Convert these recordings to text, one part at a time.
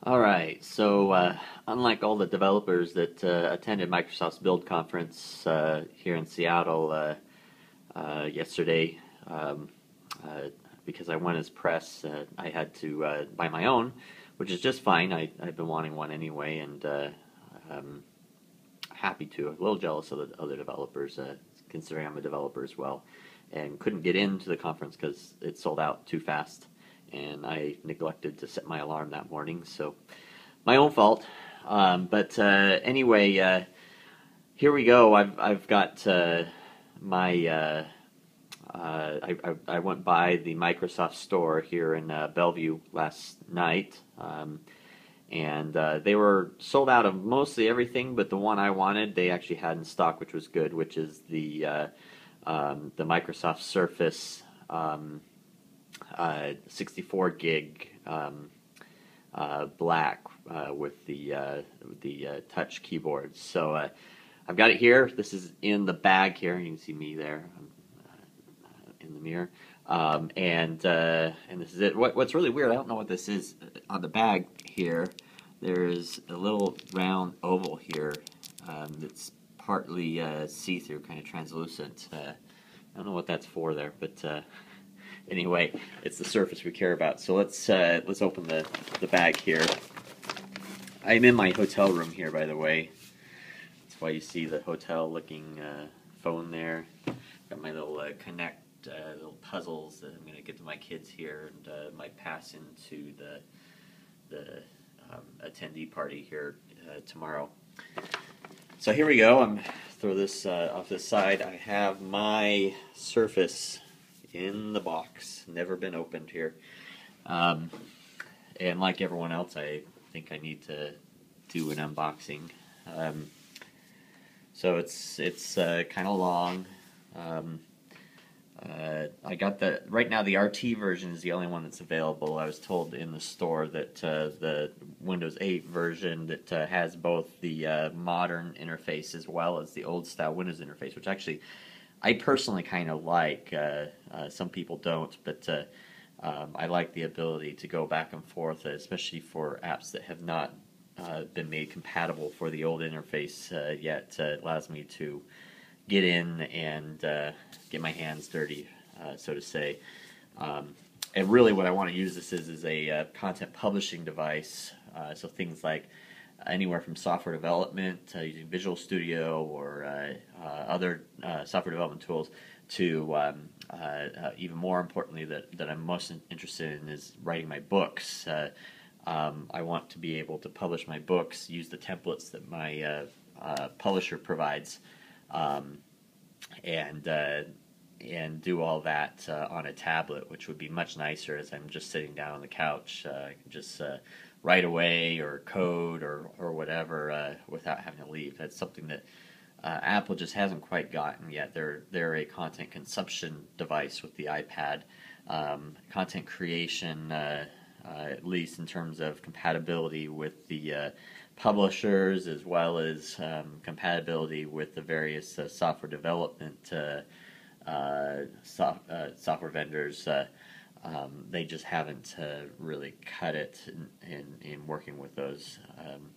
All right, so unlike all the developers that attended Microsoft's Build conference here in Seattle yesterday, because I went as press, I had to buy my own, which is just fine. I've been wanting one anyway, and I'm happy to. A little jealous of the other developers, considering I'm a developer as well, and couldn't get into the conference because it sold out too fast. And I neglected to set my alarm that morning, so my own fault. But anyway, here we go. I've got my I went by the Microsoft store here in Bellevue last night, and they were sold out of mostly everything, but the one I wanted they actually had in stock, which was good, which is the Microsoft Surface. 64 gig black with the touch keyboards. So I've got it here. This is in the bag here. You can see me there in the mirror. And this is it. What's really weird, I don't know what this is on the bag here. There's a little round oval here that's partly see-through, kind of translucent. I don't know what that's for there, but anyway, it's the Surface we care about. So let's open the bag here. I'm in my hotel room here, by the way. That's why you see the hotel-looking phone there. Got my little Connect little puzzles that I'm going to get to my kids here, and might pass into the attendee party here tomorrow. So here we go. I'm throw this off this side. I have my Surface in the box, never been opened here, and like everyone else, I think I need to do an unboxing. So it's kind of long. I got right now the RT version is the only one that's available. I was told in the store that the Windows 8 version that has both the modern interface as well as the old style Windows interface, which actually I personally kind of like. Some people don't, but I like the ability to go back and forth, especially for apps that have not been made compatible for the old interface yet. It allows me to get in and get my hands dirty, so to say. And really what I want to use this is a content publishing device, so things like anywhere from software development using Visual Studio or other software development tools to even more importantly that I'm most interested in is writing my books. I want to be able to publish my books, use the templates that my publisher provides, and do all that on a tablet, which would be much nicer as I'm just sitting down on the couch. I can just write away or code or whatever without having to leave. That's something that Apple just hasn't quite gotten yet. They're a content consumption device with the iPad. Content creation, at least in terms of compatibility with the publishers, as well as compatibility with the various software development software vendors. They just haven't really cut it in working with those,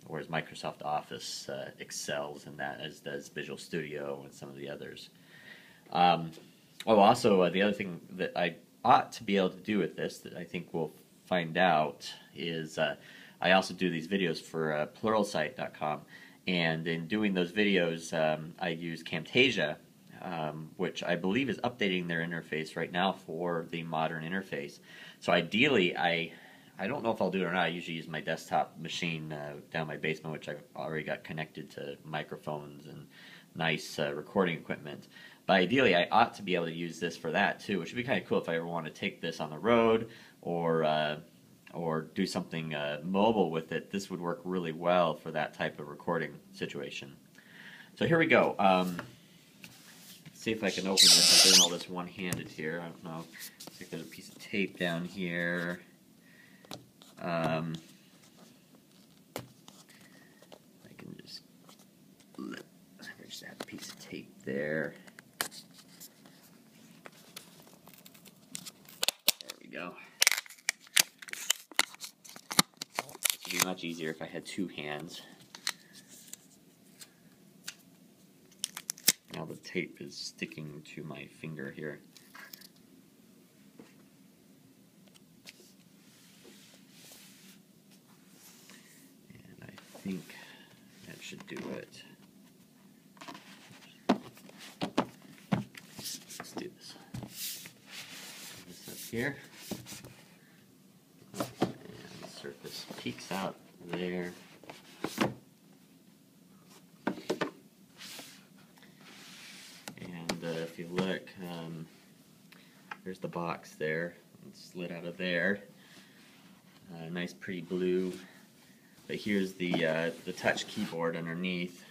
whereas Microsoft Office excels in that, as does Visual Studio and some of the others. Also, the other thing that I ought to be able to do with this that I think we'll find out is I also do these videos for pluralsight.com, and in doing those videos I use Camtasia, which I believe is updating their interface right now for the modern interface. So ideally, I don't know if I'll do it or not. I usually use my desktop machine down my basement, which I've already got connected to microphones and nice recording equipment. But ideally, I ought to be able to use this for that too, which would be kind of cool if I ever want to take this on the road or do something mobile with it. This would work really well for that type of recording situation. So here we go. See if I can open this. I'm doing all this one-handed here. I don't know. Looks like there's a piece of tape down here. I can just that piece of tape there. There we go. It'd be much easier if I had two hands. Now the tape is sticking to my finger here. And I think that should do it. Let's do this. Put this up here. And the surface peeks out there. If you look, there's the box there. It's slid out of there. Nice pretty blue. But here's the touch keyboard underneath.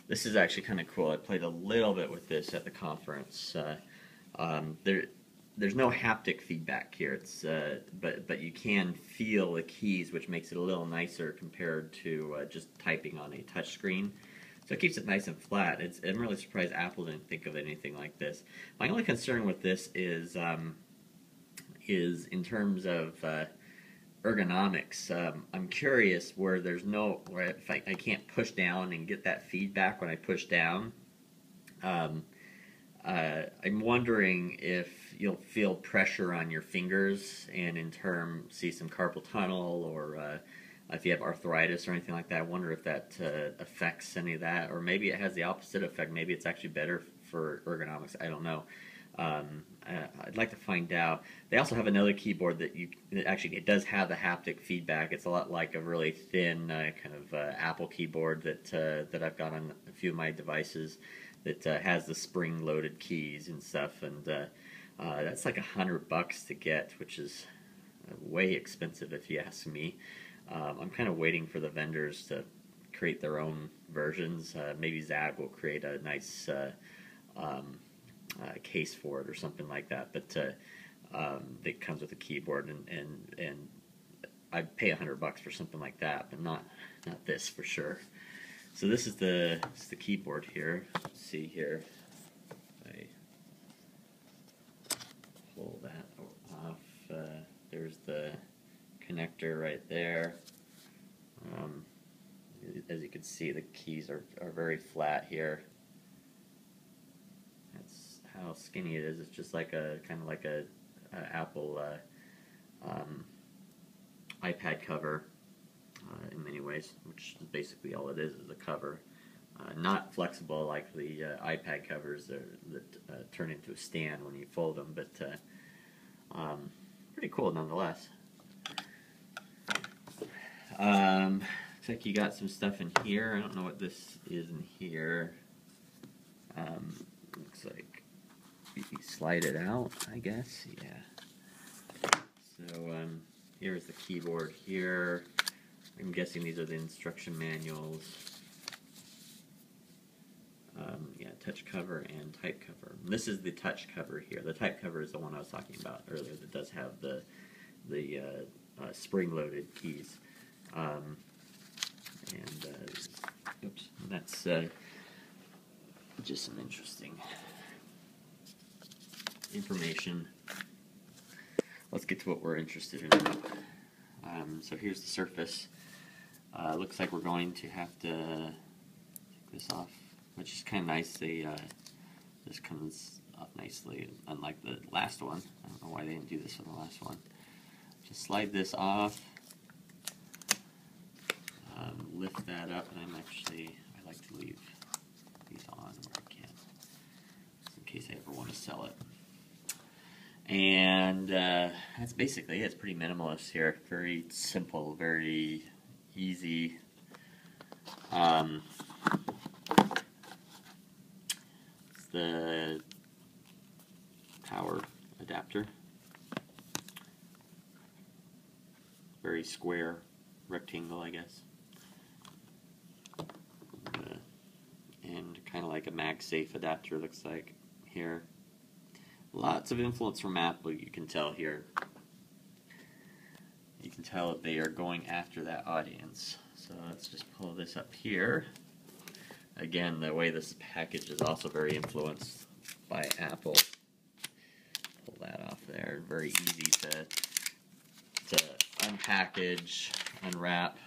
This is actually kind of cool. I played a little bit with this at the conference. There's no haptic feedback here. It's but you can feel the keys, which makes it a little nicer compared to just typing on a touch screen. So it keeps it nice and flat. I'm really surprised Apple didn't think of anything like this. My only concern with this is in terms of ergonomics. I'm curious where if I can't push down and get that feedback when I push down. I'm wondering if you'll feel pressure on your fingers and in turn see some carpal tunnel, or if you have arthritis or anything like that. I wonder if that affects any of that, or maybe it has the opposite effect. Maybe it's actually better for ergonomics. I don't know. I'd like to find out. They also have another keyboard that it does have the haptic feedback. It's a lot like a really thin kind of Apple keyboard that I've got on a few of my devices that has the spring-loaded keys and stuff, and that's like $100 to get, which is way expensive if you ask me. I'm kind of waiting for the vendors to create their own versions. Maybe Zag will create a nice case for it or something like that. But that comes with a keyboard, and I'd pay $100 for something like that, but not this for sure. So this is the keyboard here. Let's see here. I pull that off. There's the connector right there. As you can see, the keys are very flat here. That's how skinny it is. It's just like a kind of like a Apple iPad cover in many ways, which is basically all it is a cover. Not flexible like the iPad covers that turn into a stand when you fold them, but pretty cool nonetheless. Looks like you got some stuff in here. I don't know what this is in here. Looks like you slide it out, I guess. Yeah. So here's the keyboard here. I'm guessing these are the instruction manuals. Yeah, touch cover and type cover. This is the touch cover here. The type cover is the one I was talking about earlier that does have the spring-loaded keys. Oops, that's just some interesting information. Let's get to what we're interested in now. So here's the surface. Looks like we're going to have to take this off, which is kind of nice. This comes off nicely, unlike the last one. I don't know why they didn't do this on the last one. Just slide this off. Lift that up, and I like to leave these on where I can, just in case I ever want to sell it. And that's basically it. It's pretty minimalist here. Very simple, very easy. It's the power adapter. Very square, rectangle, I guess. And kind of like a MagSafe adapter looks like here. Lots of influence from Apple, you can tell here. You can tell that they are going after that audience. So let's just pull this up here. Again, the way this package is also very influenced by Apple. Pull that off there. Very easy to unpackage, unwrap.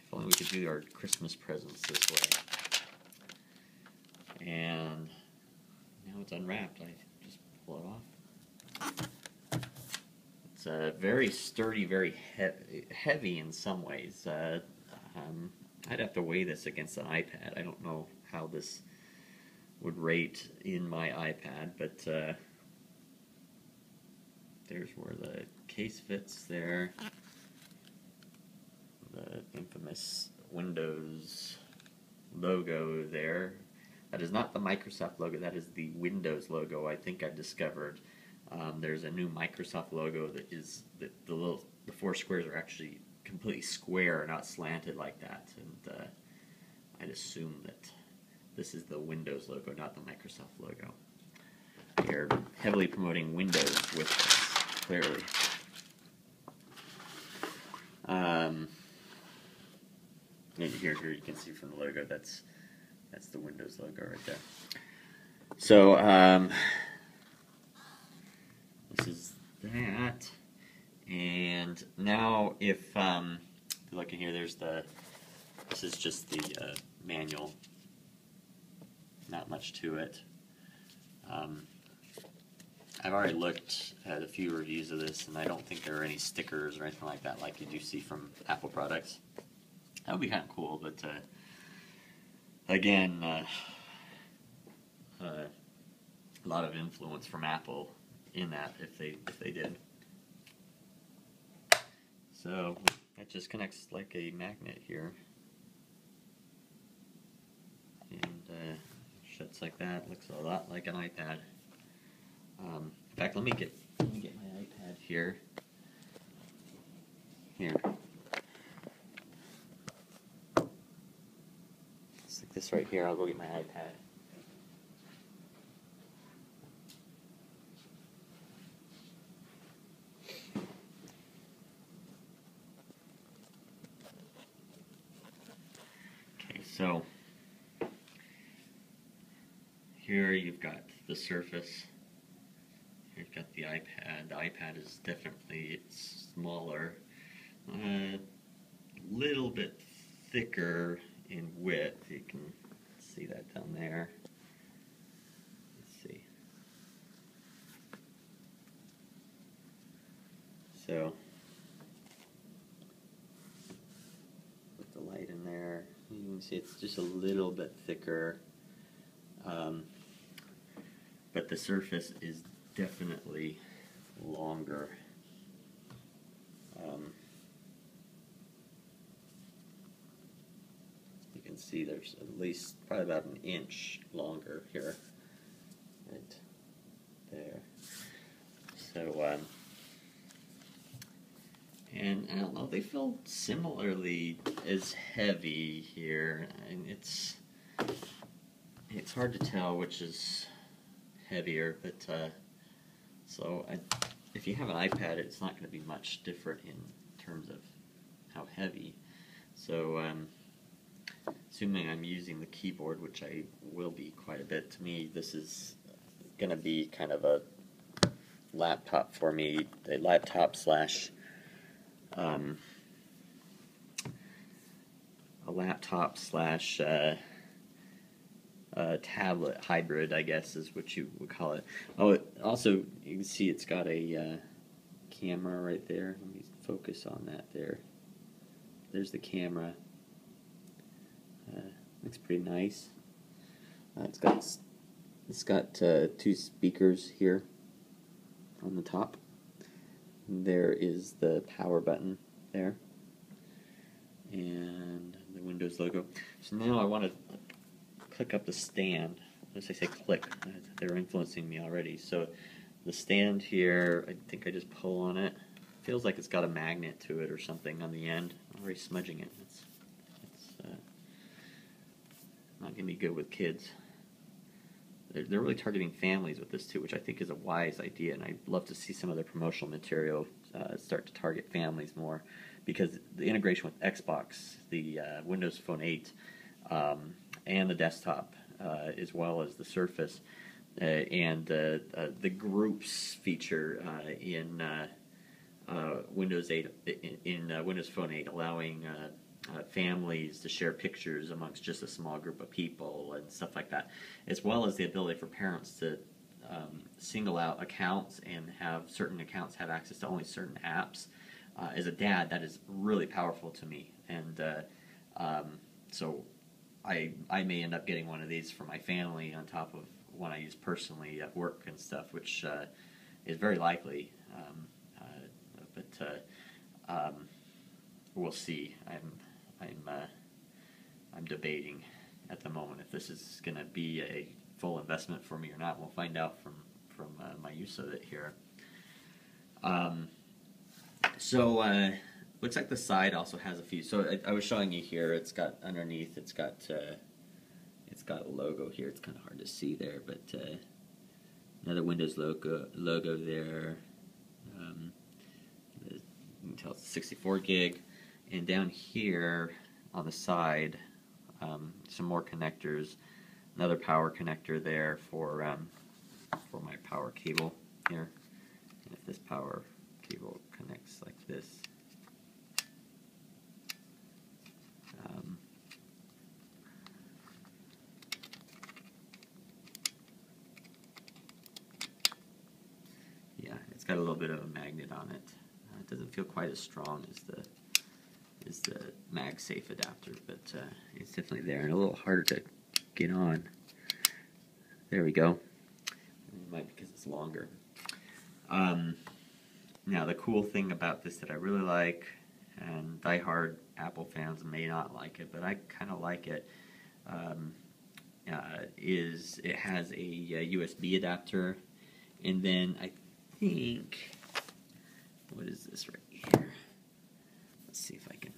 If only we could do our Christmas presents this way. And now it's unwrapped. I just pull it off. It's very sturdy, very heavy in some ways. I'd have to weigh this against an iPad. I don't know how this would rate in my iPad, but there's where the case fits there. The infamous Windows logo there. That is not the Microsoft logo, that is the Windows logo. I think I've discovered there's a new Microsoft logo that is, the four squares are actually completely square, not slanted like that. And I'd assume that this is the Windows logo, not the Microsoft logo. They're heavily promoting Windows with this, clearly. And here you can see from the logo, that's the Windows logo right there. So this is that, and now if you look in here, there's this is just the manual. Not much to it. I've already looked at a few reviews of this, and I don't think there are any stickers or anything like that like you do see from Apple products. That would be kind of cool, but again, a lot of influence from Apple in that if they did. So that just connects like a magnet here, and shuts like that. Looks a lot like an iPad. In fact, let me get my iPad here. Here. Stick this right here. I'll go get my iPad. Okay, so here you've got the Surface. You've got the iPad. The iPad is definitely smaller, a little bit thicker in width. You can see that down there. Let's see. So, put the light in there. You can see it's just a little bit thicker, but the Surface is definitely longer. You can see there's at least probably about an inch longer here, right there. So, and I don't know, they feel similarly as heavy here, and it's hard to tell which is heavier, but so if you have an iPad, it's not going to be much different in terms of how heavy. So assuming I'm using the keyboard, which I will be quite a bit, to me this is going to be kind of a laptop for me, a laptop slash tablet hybrid, I guess is what you would call it. Oh, also you can see it's got a camera right there. Let me focus on that there. There's the camera. Looks pretty nice. It's got two speakers here on the top. There is the power button there, and the Windows logo. So now I want to click up the stand. Notice I say click. They're influencing me already. So the stand here, I think I just pull on it. Feels like it's got a magnet to it or something on the end. I'm already smudging it. It's not going to be good with kids. They're really targeting families with this too, which I think is a wise idea, and I'd love to see some of their promotional material start to target families more, because the integration with Xbox, the Windows Phone 8, and the desktop, as well as the Surface, and the groups feature in Windows 8 in Windows Phone 8, allowing families to share pictures amongst just a small group of people and stuff like that, as well as the ability for parents to single out accounts and have certain accounts have access to only certain apps. As a dad, that is really powerful to me, and so I may end up getting one of these for my family on top of one I use personally at work and stuff, which is very likely. But we'll see. I'm debating at the moment if this is going to be a full investment for me or not. We'll find out from my use of it here. So looks like the side also has a few. So I was showing you here. It's got underneath. It's got a logo here. It's kind of hard to see there, but another Windows logo there. You can tell it's 64 gig, and down here on the side, some more connectors. Another power connector there for my power cable here. And if this power cable connects like this, yeah, it's got a little bit of a magnet on it. It doesn't feel quite as strong as the MagSafe adapter, but it's definitely there and a little harder to get on. There we go. It might be because it's longer. Now the cool thing about this that I really like, and diehard Apple fans may not like it, but I kind of like it, is it has a USB adapter, and then I think, what is this right here? Let's see if I can.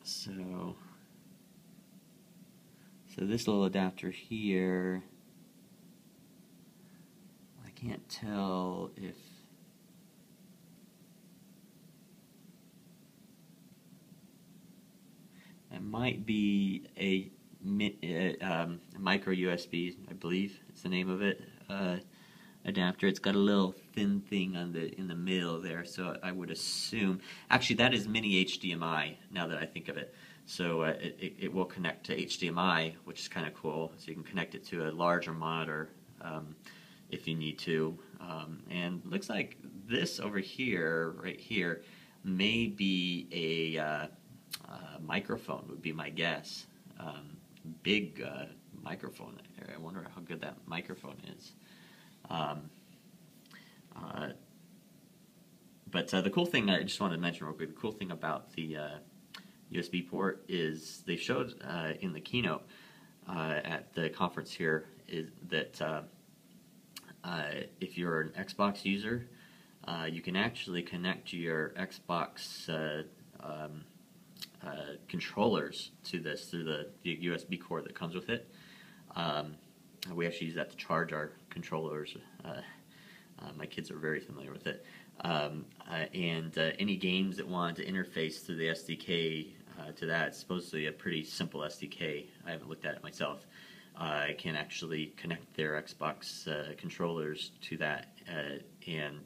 So this little adapter here, I can't tell if it might be a micro USB, I believe is the name of it, adapter. It's got a little thin thing on in the middle there, so I would assume, actually that is mini HDMI now that I think of it. So it will connect to HDMI, which is kind of cool. So you can connect it to a larger monitor if you need to. And looks like this over here, right here, may be a microphone, would be my guess. Big microphone. I wonder how good that microphone is. But the cool thing I just wanted to mention real quick, the cool thing about the USB port is they showed in the keynote at the conference here is that if you're an Xbox user, you can actually connect your Xbox controllers to this through the USB cord that comes with it. We actually use that to charge our controllers. My kids are very familiar with it. And any games that want to interface through the SDK to that, it's supposedly a pretty simple SDK. I haven't looked at it myself. Can actually connect their Xbox controllers to that and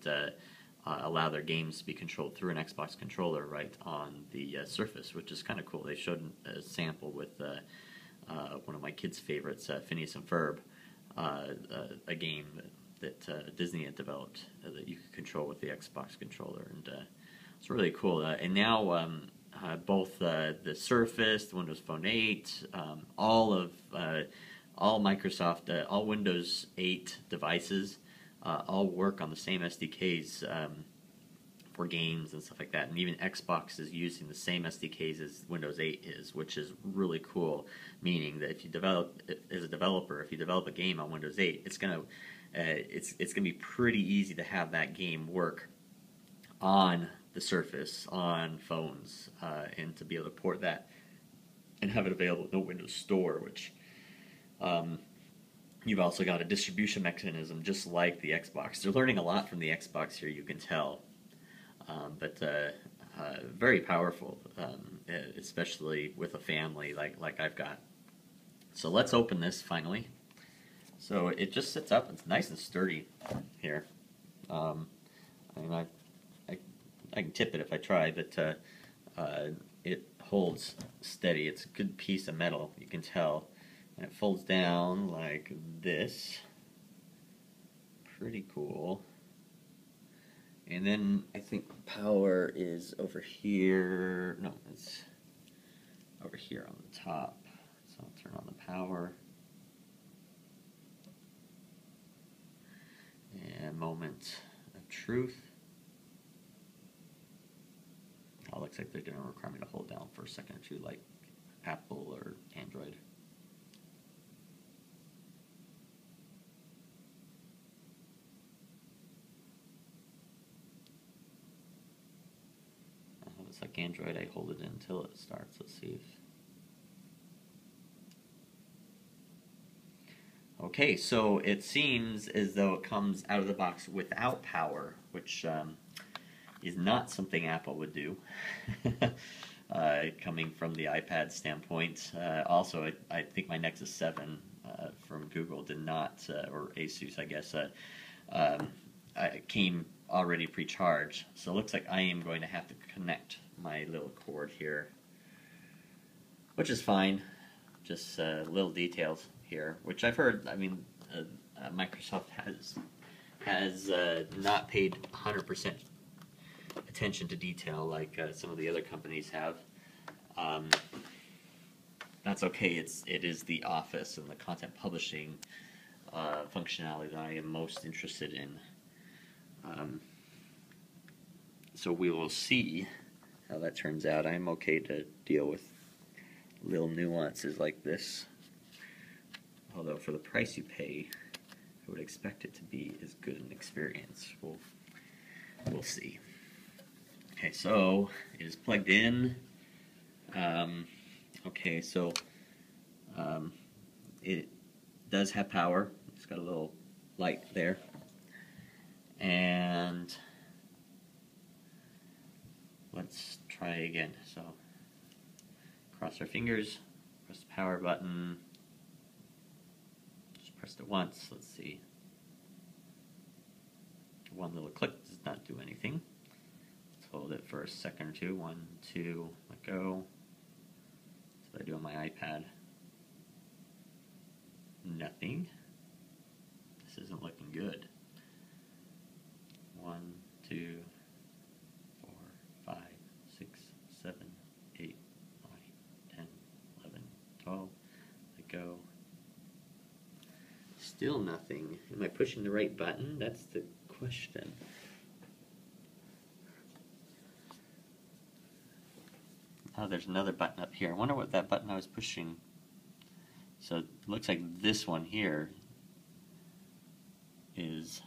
allow their games to be controlled through an Xbox controller right on the Surface, which is kind of cool. They showed a sample with one of my kids' favorites, Phineas and Ferb, a game that Disney had developed that you could control with the Xbox controller, and it's really cool. And now both the Surface, the Windows Phone 8, all Microsoft, all Windows 8 devices all work on the same SDKs for games and stuff like that. And even Xbox is using the same SDKs as Windows 8 is, which is really cool. Meaning that if you develop, as a developer, if you develop a game on Windows 8, it's gonna be pretty easy to have that game work on the Surface, on phones, and to be able to port that and have it available in the Windows Store, which you've also got a distribution mechanism just like the Xbox. They're learning a lot from the Xbox here, you can tell, but very powerful, especially with a family like I've got. So let's open this finally. So it just sits up. It's nice and sturdy here. I mean, I can tip it if I try, but it holds steady. It's a good piece of metal, you can tell. And it folds down like this. Pretty cool. And then I think power is over here. No, it's over here on the top. So I'll turn on the power. And moment of truth. Oh, looks like they're going to require me to hold down for a second or two, like Apple or Android. It's like Android, I hold it until it starts. Let's see if... Okay, so it seems as though it comes out of the box without power, which is not something Apple would do, coming from the iPad standpoint. Also, I think my Nexus 7 from Google did not, or Asus, I guess, came already pre-charged. So it looks like I am going to have to connect my little cord here, which is fine. Just little details here, which I've heard. I mean, Microsoft has not paid 100% attention to detail like some of the other companies have. That's okay. It is the Office and the content publishing functionality that I am most interested in. So we will see how that turns out. I'm okay to deal with little nuances like this. Although for the price you pay, I would expect it to be as good an experience. We'll see. Okay, so it is plugged in. Okay, so it does have power. It's got a little light there. And let's try again. So cross our fingers, press the power button. Just pressed it once. Let's see. One little click does not do anything. Let's hold it for a second or two. 1, 2, let go. That's what I do on my iPad. Nothing. This isn't looking good. 1, 2, 4, 5, 6, 7, 8, 9, 10, 11, 12. Let go. Still nothing. Am I pushing the right button? That's the question. Oh, there's another button up here. I wonder what that button I was pushing. So it looks like this one here is...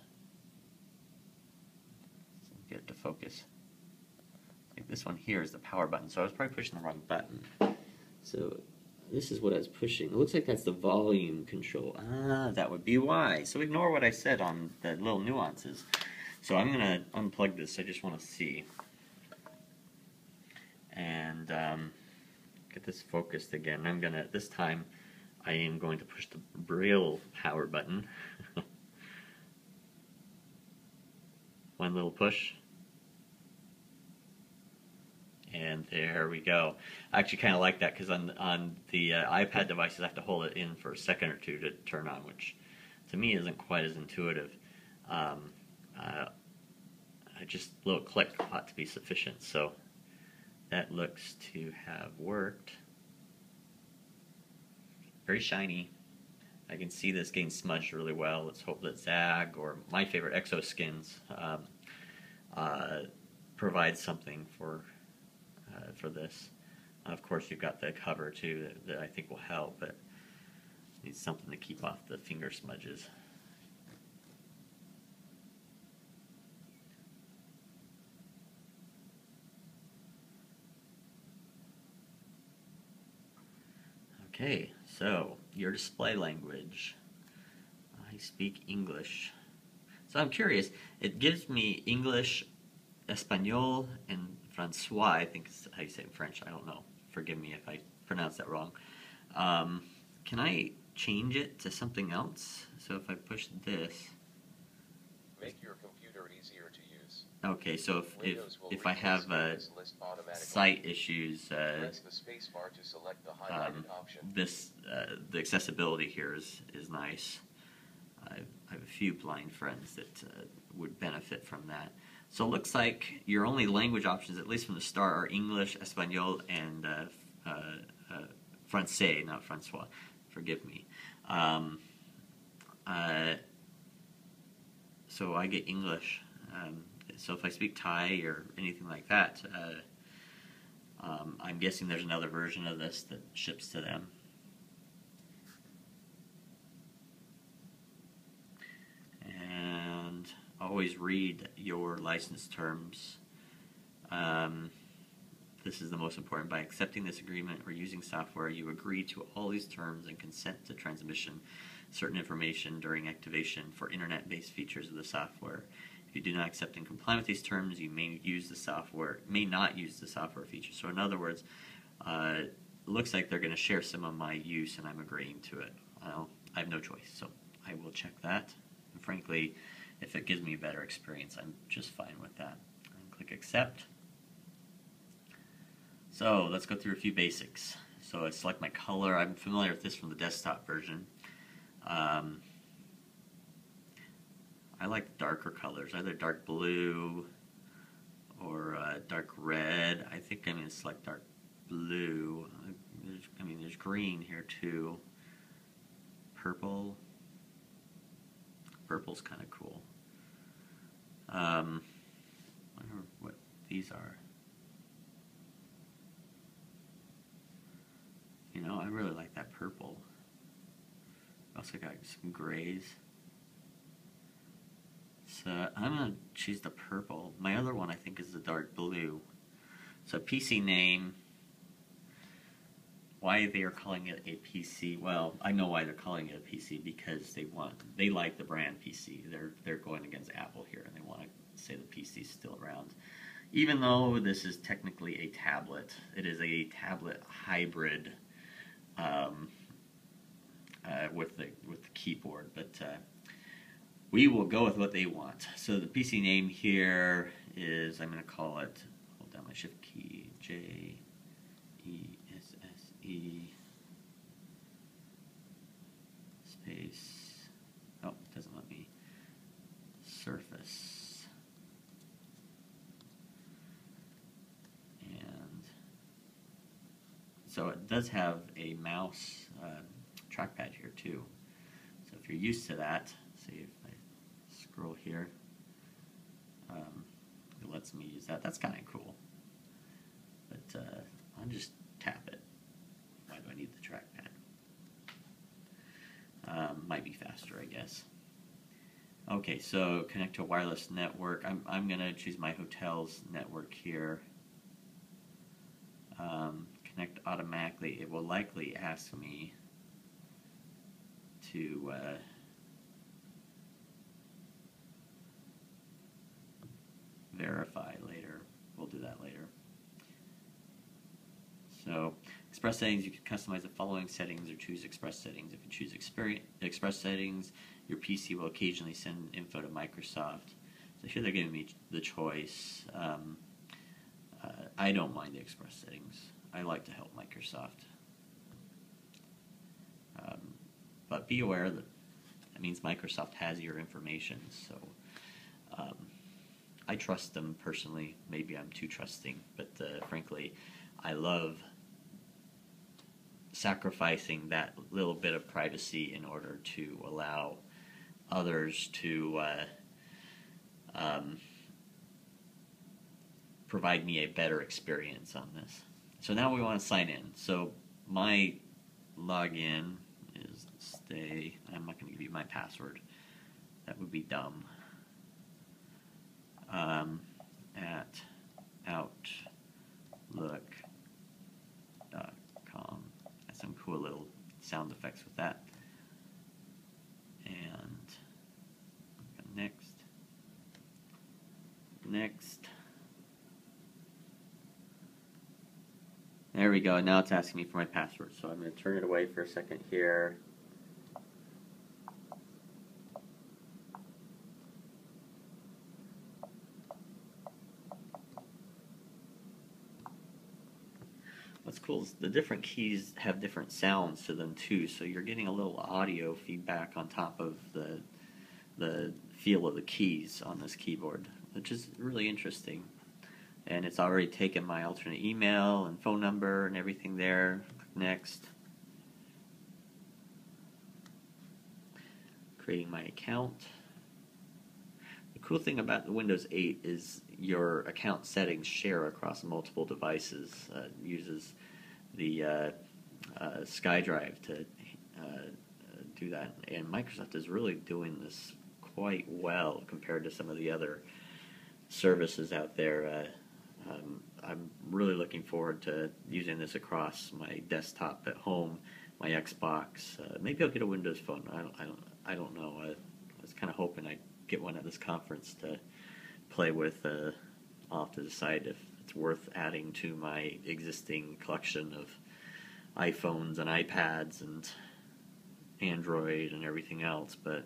Get it to focus. Like this one here is the power button, so I was probably pushing the wrong button. So this is what I was pushing. It looks like that's the volume control. Ah, that would be why. So ignore what I said on the little nuances. So I'm going to unplug this. I just want to see. And get this focused again. I'm going to, this time, I am going to push the Braille power button. One little push. And there we go. I actually kind of like that because on the iPad devices I have to hold it in for a second or two to turn on, which to me isn't quite as intuitive. Just a little click ought to be sufficient. So that looks to have worked. Very shiny. I can see this getting smudged really well. Let's hope that Zag or my favorite Exo Skins provide something for this. Of course, you've got the cover too that I think will help, but needs something to keep off the finger smudges. Okay, so your display language. I speak English. So I'm curious, it gives me English, Espanol, and Francois, I think is how you say it in French, I don't know. Forgive me if I pronounce that wrong. Can I change it to something else. So if I push this, make your computer easier to use. Okay, so if I have sight issues, press the space bar to select the highlighted option. The accessibility here is nice. I have a few blind friends that would benefit from that. So it looks like your only language options, at least from the start, are English, Espanol, and Francais, not Francois. Forgive me. So I get English. So if I speak Thai or anything like that, I'm guessing there's another version of this that ships to them. And always read your license terms. This is the most important. By accepting this agreement or using software, you agree to all these terms and consent to transmission certain information during activation for internet-based features of the software. If you do not accept and comply with these terms, you may not use the software feature. So in other words, it looks like they're going to share some of my use, and I'm agreeing to it. I have no choice, so I will check that. And frankly, if it gives me a better experience, I'm just fine with that. And click accept. So let's go through a few basics. So I select my color. I'm familiar with this from the desktop version. I like darker colors, either dark blue or dark red. I think I'm going to select dark blue. There's green here too. Purple. Purple's kind of cool. I wonder what these are. You know, I really like that purple. Also got some grays. So I'm going to choose the purple. My other one I think is the dark blue. So PC name. Why they are calling it a PC? Well, I know why they're calling it a PC, because they like the brand PC. They're going against Apple here, and they want to say the PC is still around. Even though this is technically a tablet, it is a tablet hybrid with the keyboard, but we will go with what they want. So the PC name here is, I'm going to call it, hold down my shift key, JESSE, space, oh, it doesn't let me, Surface, and so it does have a mouse trackpad here too. So if you're used to that, see if I scroll here, it lets me use that. That's kind of cool. But I'll just tap it. Why do I need the trackpad? Might be faster, I guess. Okay, so connect to a wireless network. I'm going to choose my hotel's network here. Connect automatically. It will likely ask me to verify later. We'll do that later. So express settings, you can customize the following settings or choose express settings. If you choose express settings, your PC will occasionally send info to Microsoft. So here they're giving me the choice. I don't mind the express settings. I like to help Microsoft. But be aware that means Microsoft has your information, so I trust them personally. Maybe I'm too trusting, but frankly, I love sacrificing that little bit of privacy in order to allow others to provide me a better experience on this. So now we want to sign in. So my login is stay. I'm not going to give you my password. That would be dumb. At outlook.com. Some cool little sound effects with that. And next. There we go. Now it's asking me for my password, so I'm going to turn it away for a second here. what's cool is the different keys have different sounds to them too, so you're getting a little audio feedback on top of the feel of the keys on this keyboard, which is really interesting. And it's already taken my alternate email and phone number and everything there. Click next. Creating my account. The cool thing about the Windows 8 is your account settings share across multiple devices. It uses the SkyDrive to do that, and Microsoft is really doing this quite well compared to some of the other services out there. I'm really looking forward to using this across my desktop at home, my Xbox. Maybe I'll get a Windows phone. I don't know. I was kind of hoping I'd get one at this conference to play with. I'll have to decide if it's worth adding to my existing collection of iPhones and iPads and Android and everything else, but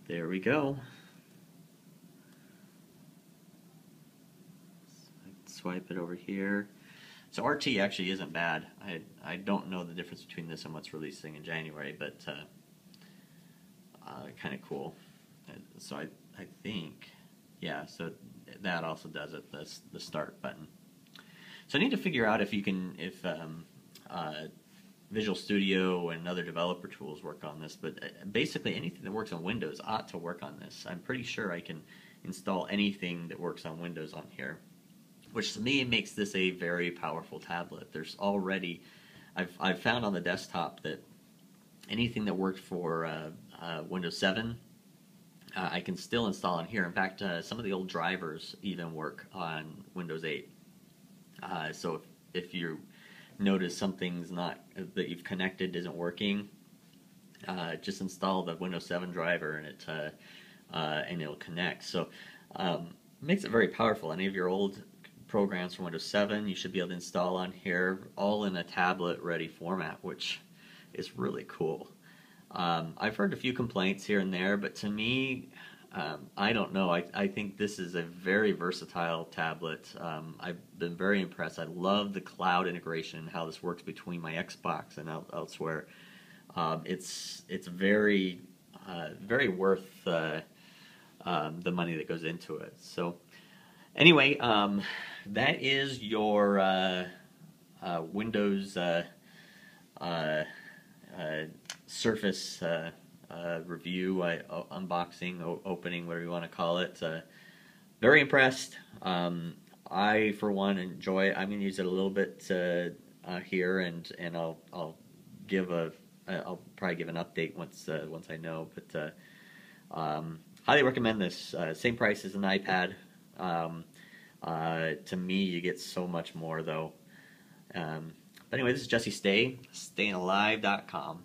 there we go. Swipe it over here. So RT actually isn't bad. I don't know the difference between this and what's releasing in January, but kind of cool. So I think, yeah, so that also does it, the start button. So I need to figure out if you can, if Visual Studio and other developer tools work on this, but basically anything that works on Windows ought to work on this. I'm pretty sure I can install anything that works on Windows on here, which to me makes this a very powerful tablet. There's already, I've found on the desktop that anything that worked for Windows 7, I can still install on here. In fact, some of the old drivers even work on Windows 8. So if you notice something's not, that you've connected isn't working, just install the Windows 7 driver and it'll connect. So it makes it very powerful. Any of your old programs from Windows 7 you should be able to install on here, all in a tablet ready format, which is really cool. I've heard a few complaints here and there, but to me, I don't know. I think this is a very versatile tablet. I've been very impressed. I love the cloud integration, how this works between my Xbox and elsewhere. It's very very worth the money that goes into it. So anyway, that is your Windows Surface review, unboxing, opening, whatever you want to call it. Very impressed. I, for one, enjoy it. I'm going to use it a little bit here, and I'll give I'll probably give an update once I know. But highly recommend this. Same price as an iPad. To me, you get so much more though. But anyway, this is Jesse Stay, stayingalive.com.